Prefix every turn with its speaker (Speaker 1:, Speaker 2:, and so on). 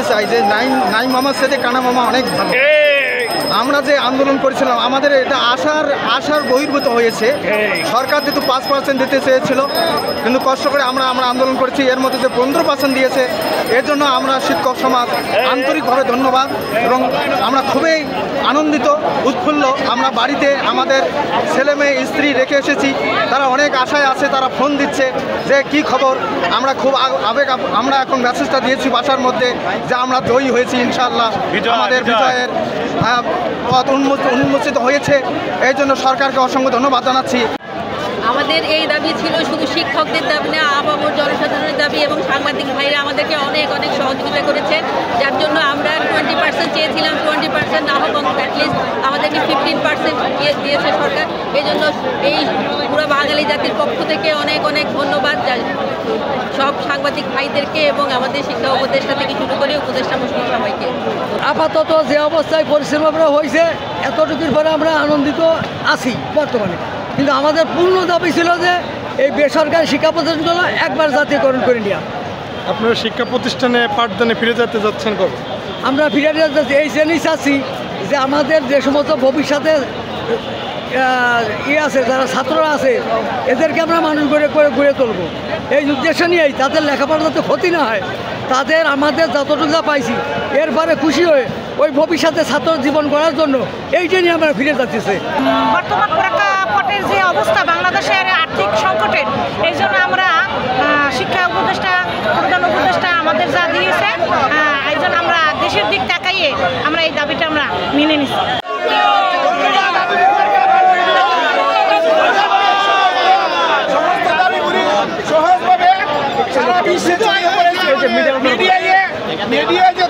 Speaker 1: চাই যে নাইম মামার সাথে কানা মামা অনেক ভালো। আমরা যে আন্দোলন করেছিলাম আমাদের এটা আশার বহির্ভূত হয়েছে। সরকার যেহেতু 5% দিতে চেয়েছিল, কিন্তু কষ্ট করে আমরা আন্দোলন করেছি, এর মধ্যে যে 15% দিয়েছে, এর জন্য আমরা শিক্ষক সমাজ আন্তরিকভাবে ধন্যবাদ এবং আমরা খুবই আনন্দিত উৎফুল্ল। আমরা বাড়িতে আমাদের ছেলে মেয়ে স্ত্রী রেখে এসেছি, তারা অনেক আশায় আছে, তারা ফোন দিচ্ছে যে কি খবর। আমরা খুব আমরা এখন মেসেজটা দিয়েছি বাসার মধ্যে যে আমরা জয়ী হয়েছি ইনশাআল্লাহ, আমাদের বিজয়ের পথ উন্মোচিত হয়েছে। এই জন্য সরকারকে অসংখ্য ধন্যবাদ জানাচ্ছি।
Speaker 2: আমাদের এই দাবি ছিল শুধু শিক্ষকদের দাবি না, আপামর জনসাধারণের দাবি, এবং সাংবাদিক ভাইরা আমাদেরকে অনেক সহযোগিতা করেছেন, যার জন্য আমরা 20% চেয়েছিলাম, 20% না হোক অ্যাটলিস্ট আমাদেরকে 15% দিয়েছে সরকার। এই জন্য এই পুরো বাঙালি জাতির পক্ষ থেকে অনেক ধন্যবাদ সব সাংবাদিক ভাইদেরকে এবং আমাদের শিক্ষা উপদেষ্টা থেকে শুরু করে উপদেষ্টা মুশকিল সবাইকে।
Speaker 3: আপাতত যে অবস্থায় পরিশ্রমটা হয়েছে এতটুকুর পরে আমরা আনন্দিত আছি বর্তমানে, কিন্তু আমাদের পূর্ণ দাবি ছিল যে এই বেসরকারি শিক্ষা প্রতিষ্ঠানগুলো একবার জাতীয়করণ করে নেওয়া।
Speaker 4: আপনারা শিক্ষা প্রতিষ্ঠানে পাঠদানে ফিরে যেতে যাচ্ছেন কবে?
Speaker 3: আমরা ফিরে যেতে যাচ্ছি, এই জন্যই চাচ্ছি যে আমাদের যে সমস্ত ভবিষ্যতে আছে, যারা ছাত্ররা আছে, এদেরকে আমরা মানুষ গড়ে তুলব। এই উদ্দেশ্য নিয়েই তাদের লেখাপড়া যাতে ক্ষতি না হয়, তাদের আমাদের যতটুকু যা পাইছি এরপরে খুশি হয়ে ওই ভবিষ্যতে ছাত্র জীবন গড়ার জন্য এইটা নিয়ে আমরা ফিরে যাচ্ছি।
Speaker 5: বর্তমান প্রেক্ষাপটের যে অবস্থা বাংলাদেশের আর্থিক সংকটের, এই জন্য আমরা শিক্ষা উপদেষ্টা, প্রধান উপদেষ্টা আমাদের যা দিয়েছে, এই জন্য আমরা দেশের দিক তাকাইয়ে আমরা এই দাবিটা আমরা মেনে নিচ্ছি।
Speaker 6: সারা বিশ্বে মিডিয়া